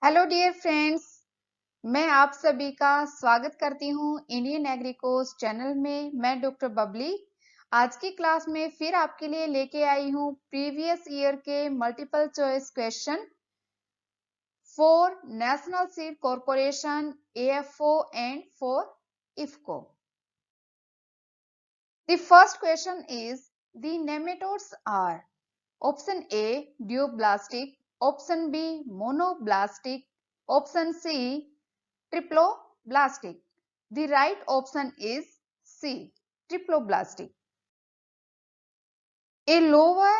Hello dear friends, मैं आप सभी का स्वागत करती हूँ इंडियन एग्रीकोस चैनल में। मैं डॉक्टर बबली आज की क्लास में फिर आपके लिए लेके आई हूँ प्रीवियस ईयर के multiple choice question for national seed corporation AFO and for IFFCO. The first question is the nematodes are option A duoblastic, option B monoblastic, option C triploblastic. The right option is C triploblastic. A lower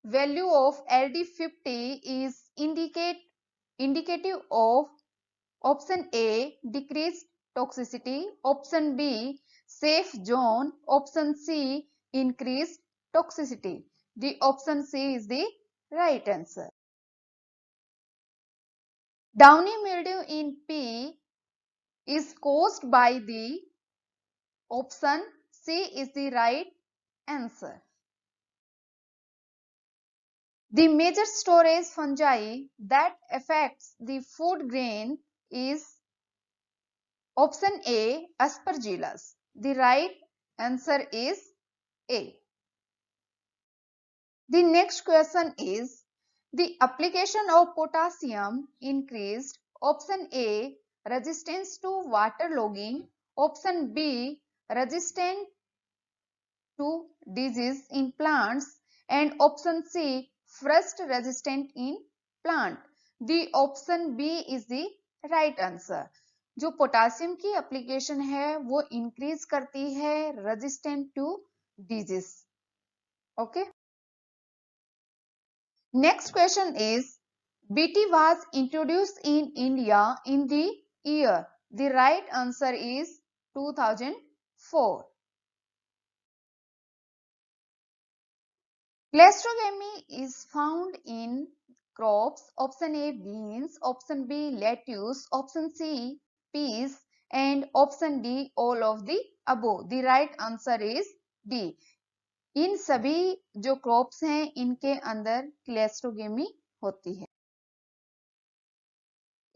value of LD50 is indicative of option A decreased toxicity, option B safe zone, option C increased toxicity. The option C is the right answer. Downy mildew in pea is caused by the option C is the right answer. The major storage fungi that affects the food grain is option A Aspergillus. The right answer is A. The next question is the application of potassium increased option A resistance to waterlogging, option B resistant to disease in plants and option C frost resistant in plant. The option B is the right answer. जो potassium की application है वो increase करती है resistant to disease. Okay. Next question is BT was introduced in India in the year. The right answer is 2004. Clestrogamy is found in crops. Option A beans, option B lettuce, option C peas and option D all of the above. The right answer is D. इन सभी जो crops हैं इनके अंदर क्लेस्ट्रोगेमी होती है.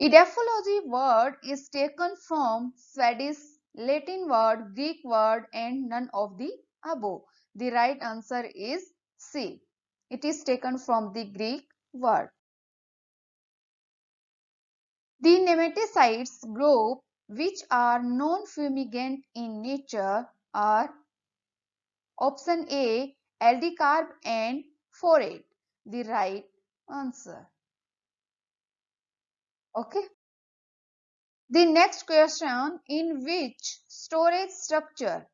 Edaphology word is taken from Swedish, Latin word, Greek word and none of the above. The right answer is C. It is taken from the Greek word. The nematicides group which are non-fumigant in nature are option A aldicarb and phorate. The right answer. Okay. The next question, in which storage structure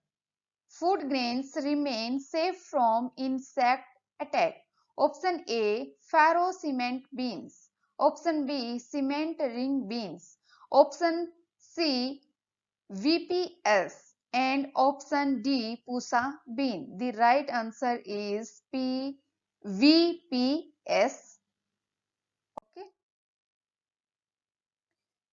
food grains remain safe from insect attack? Option A farrow cement beans, option B cement ring beans, option C VPS and option D pusa bean. The right answer is P VPS. Okay.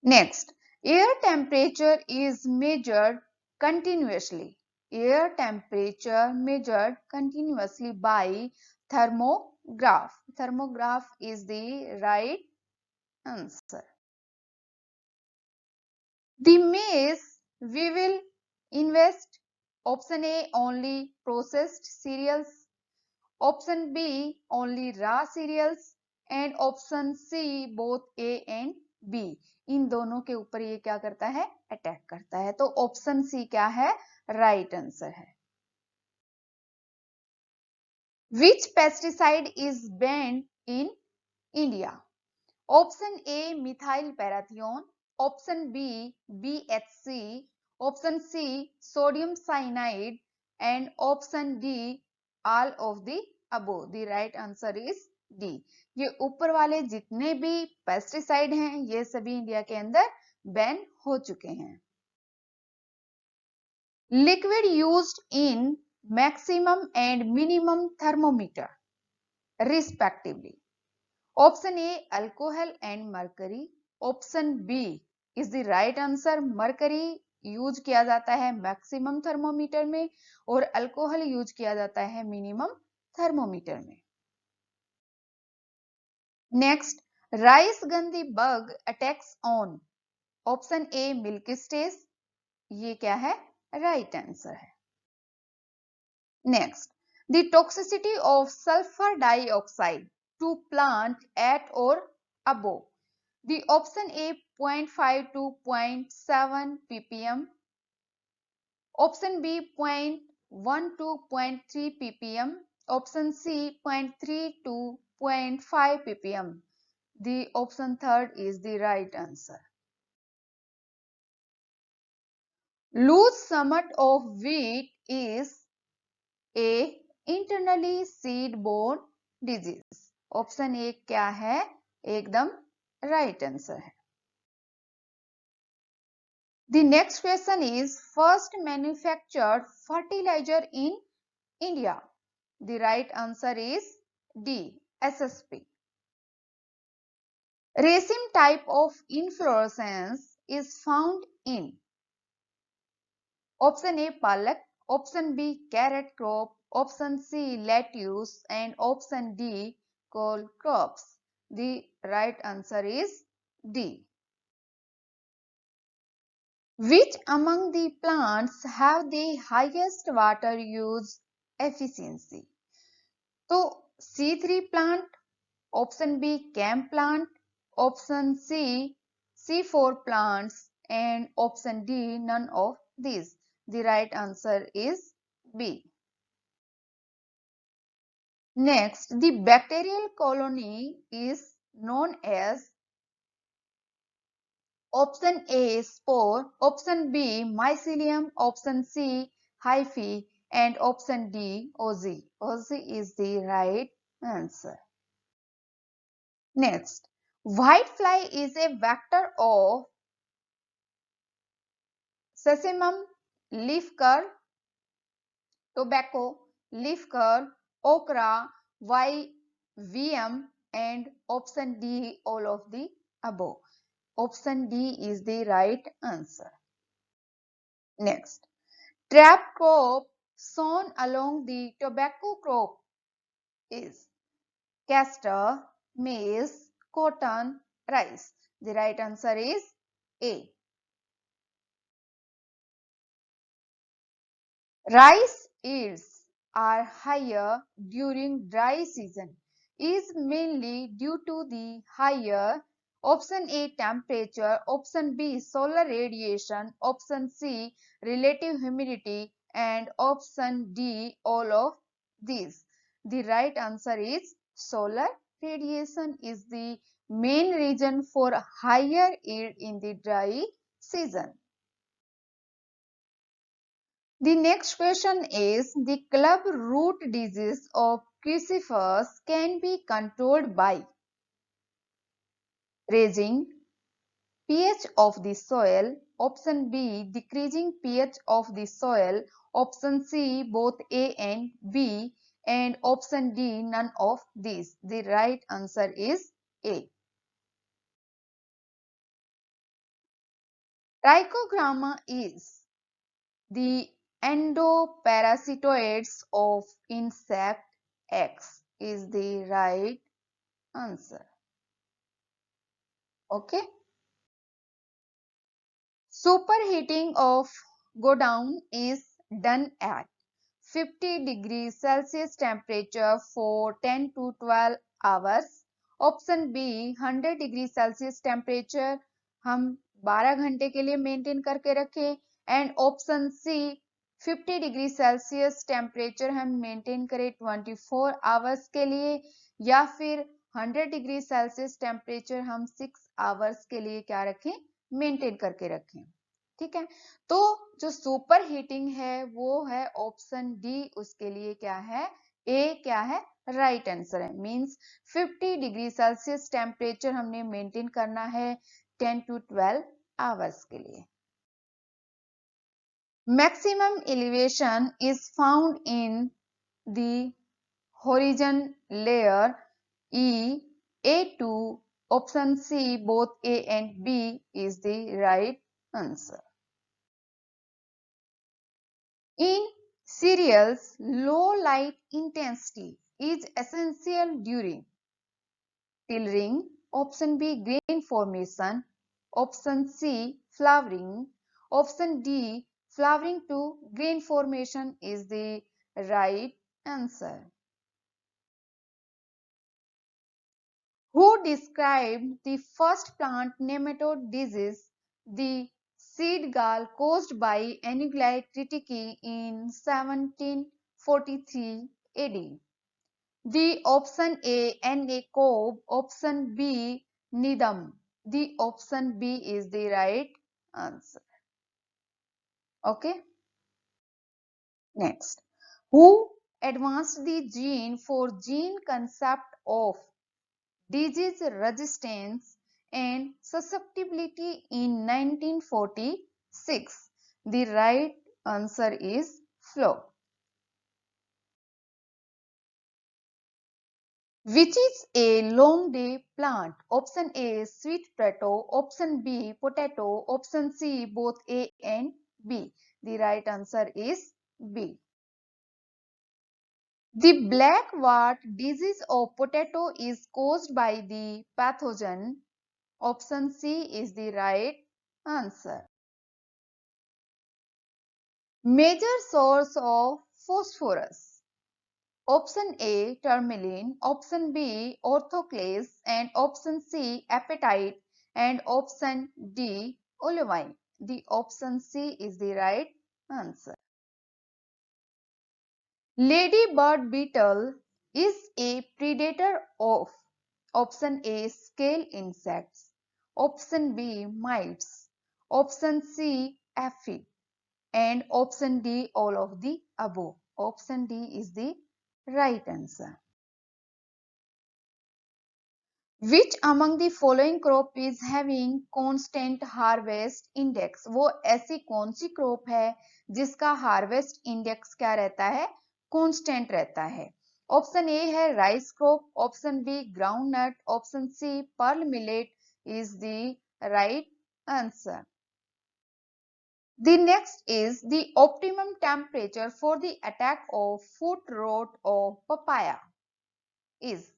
Next, air temperature is measured continuously. Air temperature measured continuously by thermograph. Thermograph is the right answer. The maize we will invest. Option A only processed cereals, option B only raw cereals and option C both A and B. इन दोनों के ऊपर ये क्या करता है, attack करता है. तो ऑप्शन सी क्या है, राइट आंसर है. Which pesticide is banned in India? Option A methyl parathion, option B BHC, option C sodium cyanide and option D all of the above. The right answer is D. ये ऊपर वाले जितने भी pesticide हैं ये सभी India के अंदर बैन हो चुके हैं. Liquid used in maximum and minimum thermometer respectively. Option A alcohol and mercury, option B is the right answer. mercury use किया जाता है मैक्सिमम थर्मोमीटर में और अल्कोहल यूज किया जाता है मिनिमम थर्मोमीटर में. Next, Rice gandhi bug attacks on option A milk stage, ये क्या है? राइट आंसर है। Next, the toxicity of sulphur dioxide to plant at और above, the option A 0.5 to 0.7 ppm, option B 0.1 to 0.3 ppm, option C 0.3 to 0.5 ppm. The option third is the right answer. Loose summit of wheat is a internally seed-borne disease. Option A क्या है? एकदम right answer है। The next question is first manufactured fertilizer in India. The right answer is D. SSP. Raceme type of inflorescence is found in option A palak, option B carrot crop, option C lettuce, and option D cole crops. The right answer is D. Which among the plants have the highest water use efficiency? तो C3 plant, option B cam plant, option C C4 plants, and option D none of these. The right answer is B. Next, the bacterial colony is known as option A spore, option B mycelium, option C hyphae, and option D ozy. Ozy is the right answer. Next, whitefly is a vector of sesamum, leaf curl, tobacco, leaf curl, okra, YVM, and option D all of the above. Option D is the right answer. Next, trap crop sown along the tobacco crop is castor, maize, cotton, rice. The right answer is A. Rice yields are higher during dry season is mainly due to the higher option A temperature, option B solar radiation, option C relative humidity, and option D all of these. The right answer is solar radiation is the main reason for higher yield in the dry season. The next question is the club root disease of crucifers can be controlled by raising pH of the soil, option B decreasing pH of the soil, option C both A and B, and option D none of these. The right answer is A. Trichogramma is the endoparasitoids of insect X is the right answer. Okay. Superheating of godown is done at 50 degrees Celsius temperature for 10 to 12 hours. Option B 100 degree Celsius temperature हम 12 घंटे के लिए maintain करके रखें, and option C 50 degree Celsius temperature हम maintain करें 24 hours के लिए, या फिर 100 डिग्री सेल्सियस टेम्परेचर हम 6 आवर्स के लिए क्या रखें? मेंटेन करके रखें। ठीक है, तो जो सुपर हीटिंग है वो है ऑप्शन डी, उसके लिए क्या है? ए क्या है? राइट आंसर है। मींस 50 डिग्री सेल्सियस टेम्परेचर हमने मेंटेन करना है 10 to 12 आवर्स के लिए। Maximum elevation is found in the horizon layer E, A2, option C both A and B is the right answer. In cereals, low light intensity is essential during tillering, Option B, grain formation. Option C, flowering. Option D, flowering to grain formation is the right answer. Who described the first plant nematode disease, the seed gall caused by Anuglite triticale in 1743 AD? The option A, N.A. Cobb, option B, Needham. The option B is the right answer. Okay. Next. Who advanced the gene for gene concept of disease resistance and susceptibility in 1946? The right answer is Flo. Which is a long day plant? Option A, sweet potato. Option B, potato. Option C, both A and B. The right answer is B. The black wart disease of potato is caused by the pathogen. Option C is the right answer. Major source of phosphorus. Option A, tourmaline. Option B, orthoclase. And option C, apatite. And option D, olivine. The option C is the right answer. Ladybird beetle is a predator of option A, scale insects. Option B, mites. Option C, aphid. And option D, all of the above. Option D is the right answer. Which among the following crop is having constant harvest index? वो ऐसी कौन सी crop है जिसका harvest index क्या रहता है? Constant रहता है. Option A है rice crop, option B groundnut, option C pearl millet is the right answer. The next is the optimum temperature for the attack of foot rot of papaya is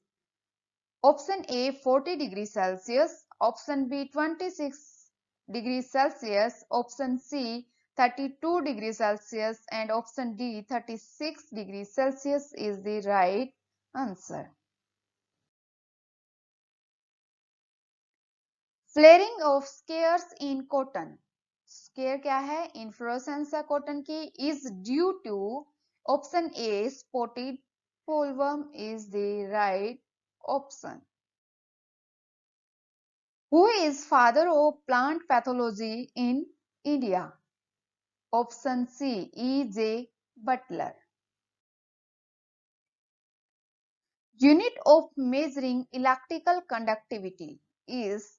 option A 40 degrees Celsius, option B 26 degrees Celsius, option C 32 degrees Celsius and option D 36 degrees Celsius is the right answer. Flaring of scales in cotton. Scare क्या है? Inflorescence है cotton की is due to option A spotted bollworm is the right option. Who is father of plant pathology in India? Option C, E.J. Butler. Unit of measuring electrical conductivity is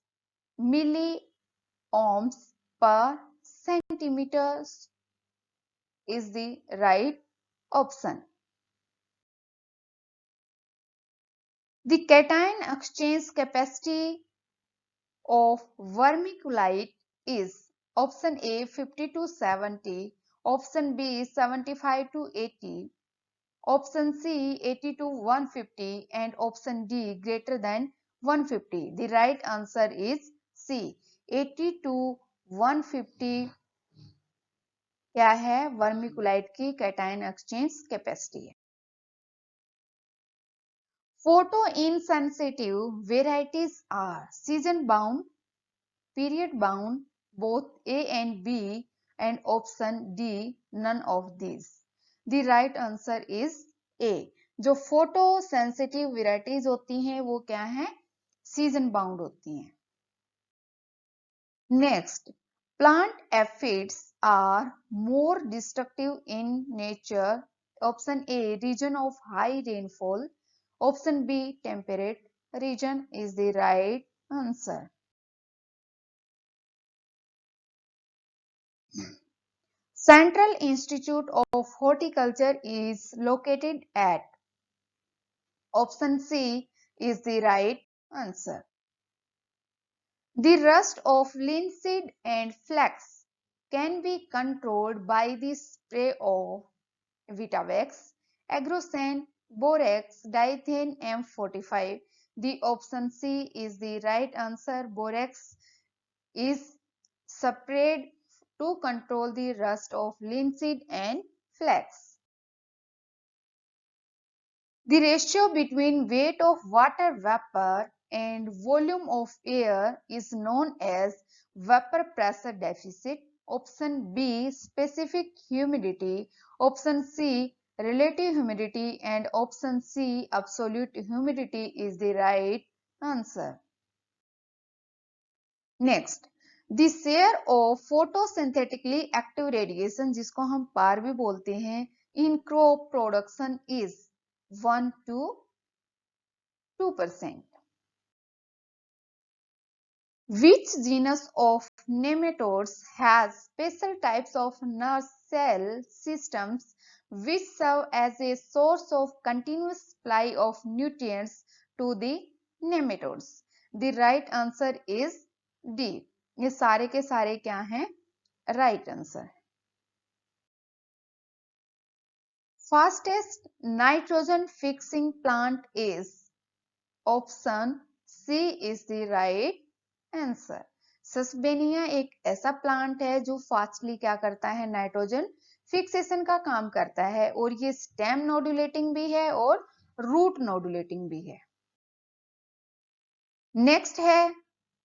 milliohms per centimeter is the right option. The cation exchange capacity of vermiculite is option A 50 to 70, option B 75 to 80, option C 80 to 150 and option D greater than 150. The right answer is C 80 to 150 क्या है? Vermiculite की cation exchange capacity है. Photo insensitive varieties are season bound, period bound, both A and B and option D none of these. The right answer is A. जो photo sensitive varieties होती हैं वो क्या है? सीजन बाउंड होती हैं. Next, plant aphids are more destructive in nature. Option A region of high rainfall, option B temperate region is the right answer. Central Institute of Horticulture is located at option C is the right answer. The rust of linseed and flax can be controlled by the spray of Vitavex, Agrocen, Borax, Diethane M45. The option C is the right answer. Borax is sprayed to control the rust of linseed and flax. The ratio between weight of water vapor and volume of air is known as vapor pressure deficit. Option B, specific humidity. Option C, relative humidity, and option C, absolute humidity is the right answer. Next, the share of photosynthetically active radiation, जिसको हम पार भी बोलते हैं, in crop production is 1 to 2%. Which genus of nematodes has special types of nerve cell systems which serve as a source of continuous supply of nutrients to the nematodes? The right answer is D. ये सारे के सारे क्या हैं? Right answer. Fastest nitrogen fixing plant is option C is the right answer. सस्पेनिया एक ऐसा plant है जो फास्टली क्या करता है, नाइट्रोजन फिक्सेशन का काम करता है और ये स्टेम नोडुलेटिंग भी है और रूट नोडुलेटिंग भी है. नेक्स्ट है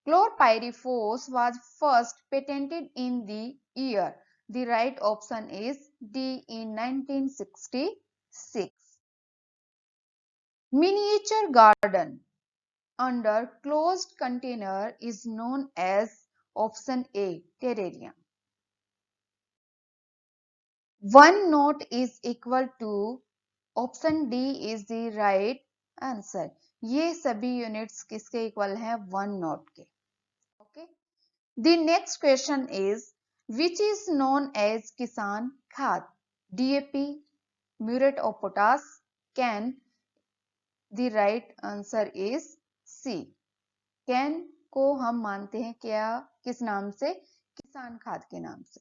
क्लोरपाइरिफोस was first patented in the year. The right option is D in 1966. Miniature garden under closed container is known as option A, terrarium. One knot is equal to option D is the right answer. ये सभी units किसके equal हैं? 1 knot के. Okay. The next question is which is known as किसान खाद? DAP, muriate of potash, can. The right answer is C. Can को हम मानते हैं क्या, किस नाम से? किसान खाद के नाम से.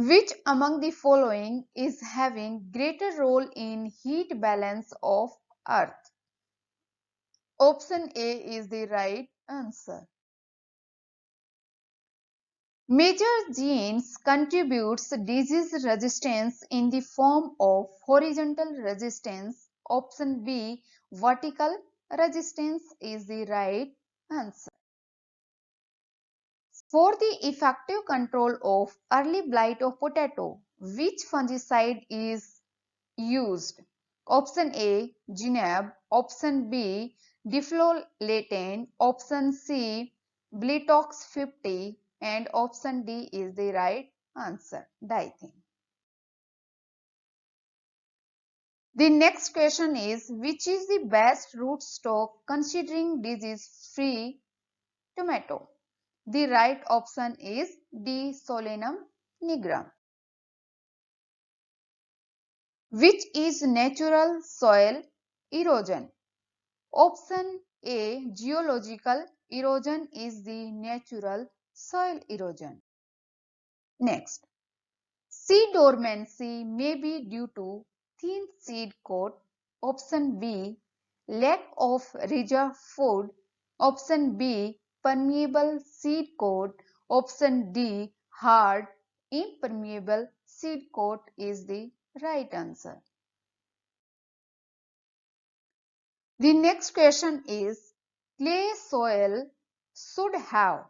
Which among the following is having greater role in heat balance of earth? Option A is the right answer. Major genes contributes disease resistance in the form of horizontal resistance. Option B, vertical resistance is the right answer. For the effective control of early blight of potato, which fungicide is used? Option A, Gineb. Option B, Diflolaten. Option C, Blitox 50. And option D is the right answer, Dithane. The next question is, which is the best rootstock considering disease-free tomato? The right option is D, Solanum nigrum. Which is natural soil erosion? Option A, geological erosion is the natural soil erosion. Next, seed dormancy may be due to thin seed coat. Option B, lack of reserve food. Option B, permeable seed coat. Option D, hard impermeable seed coat is the right answer. The next question is, clay soil should have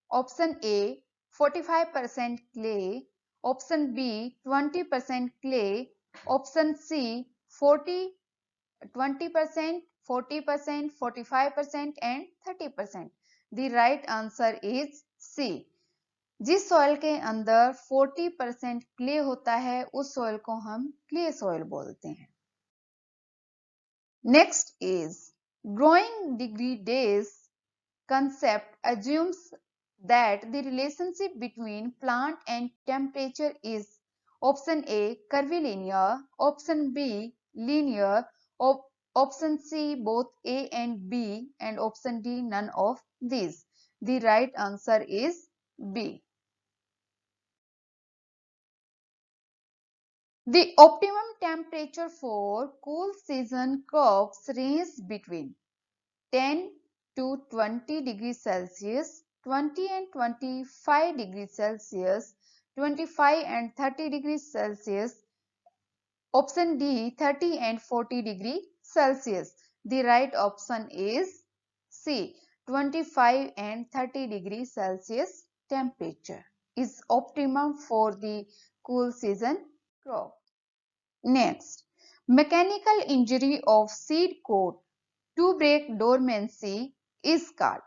option A 45% clay, option B 20% clay, option C 20%, 40%, 45% and 30%. The right answer is C. जिस soil के अंदर 40% clay होता है उस soil को हम clay soil बोलते हैं. Next is, growing degree days concept assumes that the relationship between plant and temperature is option A curvilinear, option B linear, option C both A and B, and option D none of these. The right answer is B. The optimum temperature for cool season crops range between 10 to 20 degrees Celsius, 20 and 25 degrees Celsius, 25 and 30 degrees Celsius. Option D, 30 and 40 degrees Celsius. The right option is C, 25 and 30 degrees Celsius temperature is optimum for the cool season crop. Next, mechanical injury of seed coat to break dormancy is called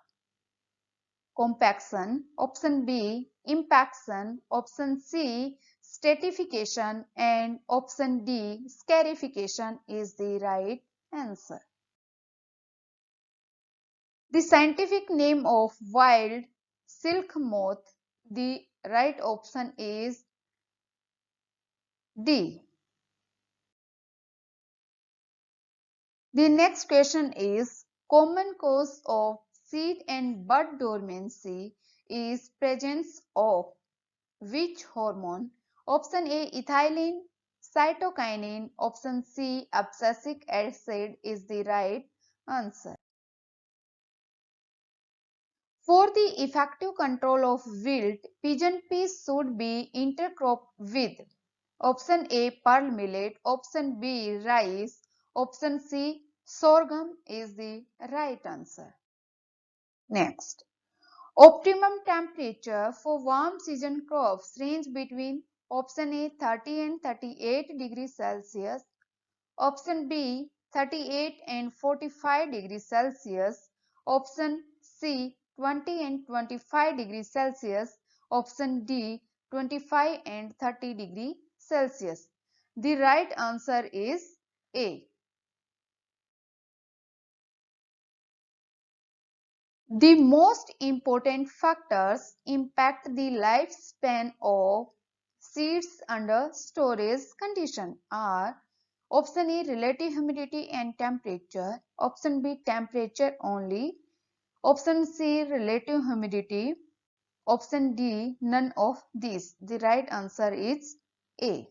compaction, option B, impaction, option C, stratification, and option D, scarification is the right answer. The scientific name of wild silk moth, the right option is D. The next question is common cause of seed and bud dormancy is presence of which hormone? Option A, ethylene, cytokinin. Option C, abscisic acid is the right answer. For the effective control of wilt, pigeon peas should be intercropped with option A, pearl millet, option B, rice, option C, sorghum is the right answer. Next, optimum temperature for warm season crops range between option A, 30 and 38 degrees Celsius, option B, 38 and 45 degrees Celsius, option C, 20 and 25 degrees Celsius, option D, 25 and 30 degrees Celsius. The right answer is A. The most important factors impact the lifespan of seeds under storage condition are option A, relative humidity and temperature, option B, temperature only, option C, relative humidity, option D, none of these. The right answer is A.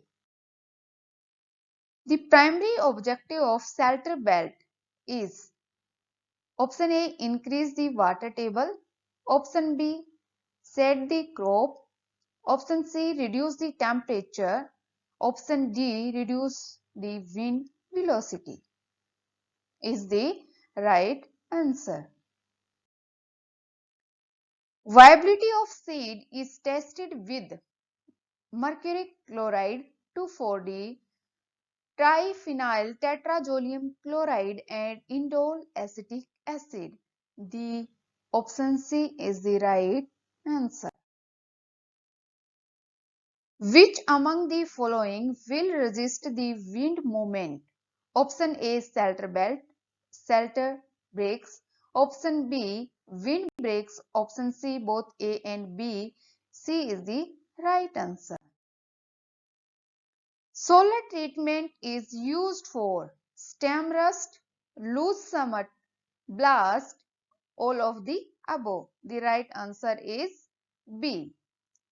The primary objective of shelter belt is option A, increase the water table, option B, set the crop, option C, reduce the temperature, option D, reduce the wind velocity is the right answer. Viability of seed is tested with mercury chloride 2,4-D, triphenyl tetrazolium chloride and indole acetic acid. The option C is the right answer. Which among the following will resist the wind movement? Option A, shelter belt, shelter brakes. Option B, wind brakes. Option C, both A and B. C is the right answer. Solar treatment is used for stem rust, loose summit, blast, all of the above. The right answer is B.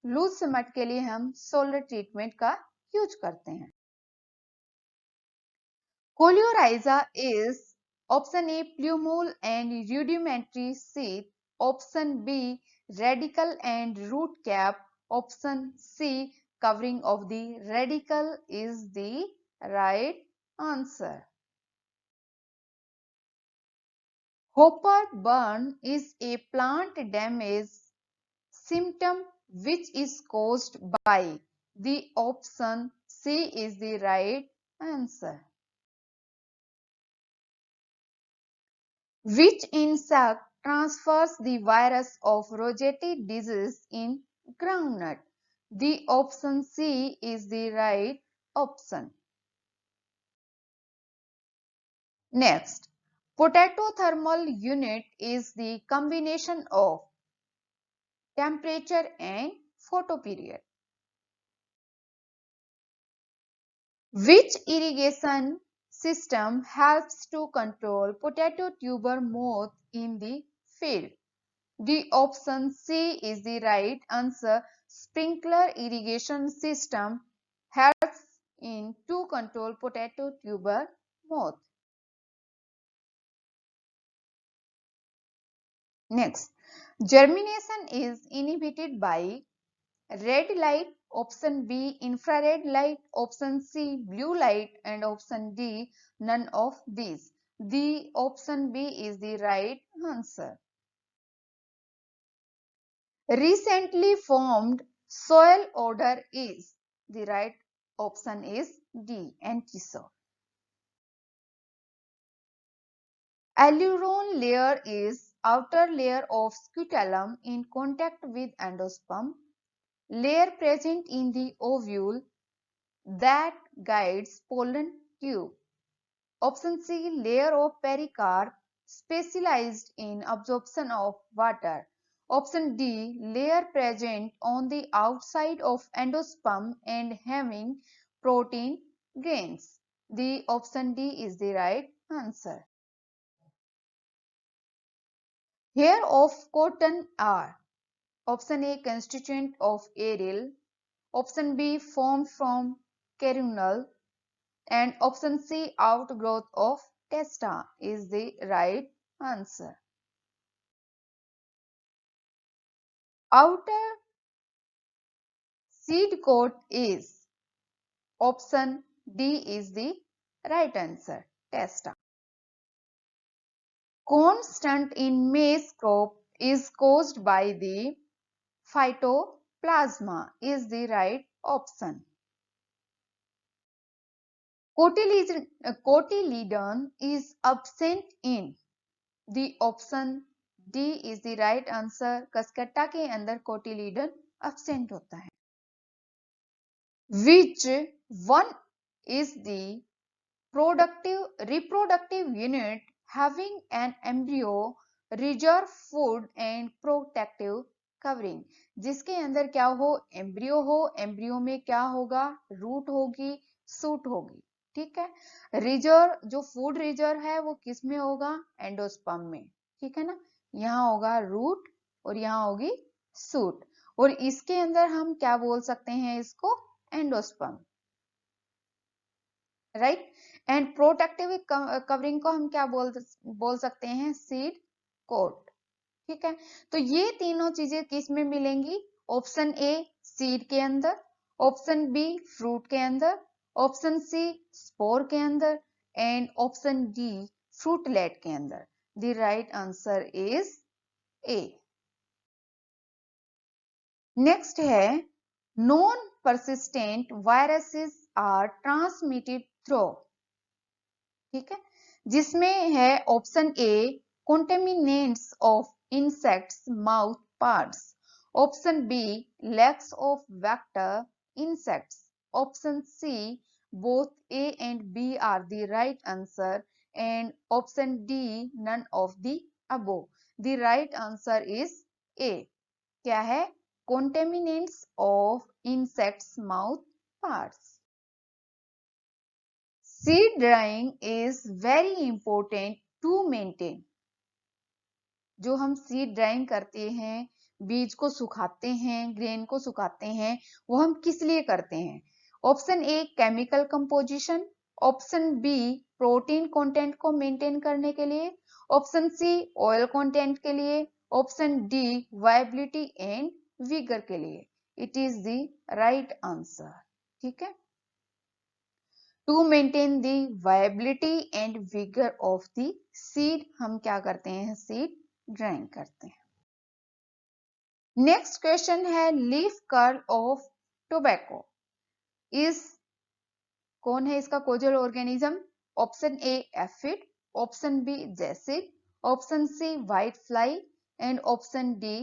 Loose smut के लिए हम solar treatment का use करते हैं. Coleorhiza is option A plumule and rudimentary seed, option B radicle and root cap, option C covering of the radicle is the right answer. Hopper burn is a plant damage symptom which is caused by the option C is the right answer. Which insect transfers the virus of Rosette disease in groundnut? The option C is the right option. Next, potato thermal unit is the combination of temperature and photoperiod. Which irrigation system helps to control potato tuber moth in the field? The option C is the right answer. Sprinkler irrigation system helps to control potato tuber moth. Next, germination is inhibited by red light, option B infrared light, option C blue light, and option D none of these. The option B is the right answer. Recently formed soil odor is the right option is D antisol. Alluron layer is outer layer of scutellum in contact with endosperm, layer present in the ovule that guides pollen tube. Option C layer of pericarp specialized in absorption of water. Option D layer present on the outside of endosperm and having protein grains. The option D is the right answer. Hair of cotton are option A constituent of aerial, option B formed from caruncle, and option C outgrowth of testa is the right answer. Outer seed coat is option D is the right answer, testa. Cone stunt in maize crop is caused by the phytoplasma is the right option. Cotyledon is absent in the option D is the right answer. कसकट्टा के अंदर कोटिलीडन absent होता है. Which one is the reproductive unit having an embryo, reserve food and protective covering? जिसके अंदर क्या हो, embryo हो, embryo में क्या होगा, रूट होगी, सूट होगी. ठीक है. रिजर्व जो फूड रिजर्व है वो किस में होगा, एंडोस्पर्म में. ठीक है ना. यहाँ होगा रूट और यहाँ होगी सूट, और इसके अंदर हम क्या बोल सकते हैं, इसको endosperm. Right. And protective covering को हम क्या बोल सकते हैं, सीड कोट. ठीक है. तो ये तीनों चीजें किस में मिलेंगी, ऑप्शन ए सीड के अंदर, ऑप्शन बी फ्रूट के अंदर, ऑप्शन सी स्पोर के अंदर, एंड ऑप्शन डी फ्रूटलेट के अंदर. The right answer is A. Next है non persistent viruses are transmitted through. ठीक है. जिसमें है option A contaminants of insects mouth parts, option B legs of vector insects, option C both A and B are the right answer, and option D none of the above. The right answer is A. क्या है, contaminants of insects mouth parts. Seed drying is very important to maintain. जो हम seed drying करते हैं, बीज को सुखाते हैं, ग्रेन को सुखाते हैं, वो हम किस लिए करते हैं. Option A chemical composition, option B protein content को मेंटेन करने के लिए, ऑप्शन सी ऑयल कंटेंट के लिए, option D viability and vigour के लिए. It is the right answer. ठीक है. To maintain the viability and vigour of the seed हम क्या करते हैं, सीड ड्राइंग करते हैं. नेक्स्ट क्वेश्चन है leaf curl of tobacco is, कौन है इसका causal organism. Option A aphid, option B jassid, option C white fly, and option D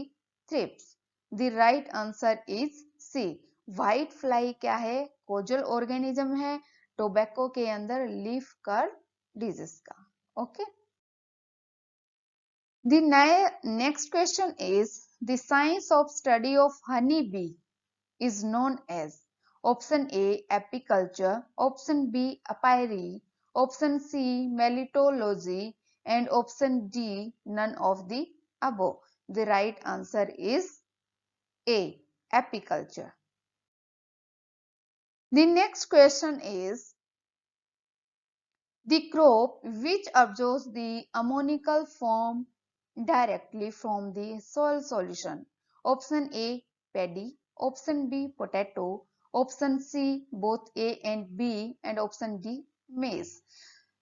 thrips. The right answer is C. White fly क्या है, causal organism है tobacco के अंदर leaf curl disease का. Okay. The next question is the science of study of honey bee is known as option A apiculture, option B apiary, option C melitology, and option D none of the above. The right answer is A apiculture. The next question is the crop which absorbs the ammonical form directly from the soil solution. Option A paddy, option B potato, option C both A and B and option D maize.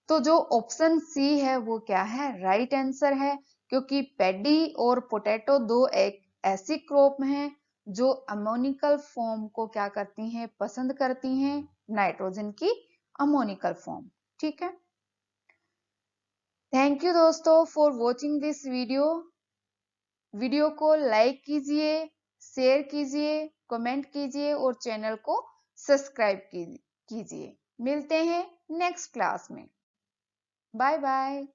तो जो option C है वो क्या है, right answer है, क्योंकि paddy और potato दो एक ऐसी क्रॉप हैं जो अमोनिकल फॉर्म को क्या करती हैं, पसंद करती हैं, नाइट्रोजन की अमोनिकल फॉर्म। ठीक है, थैंक यू दोस्तों for watching this video. Video को लाइक कीजिए, शेयर कीजिए, कमेंट कीजिए और चैनल को सब्सक्राइब कीजिए। मिलते हैं नेक्स्ट क्लास में। Bye bye.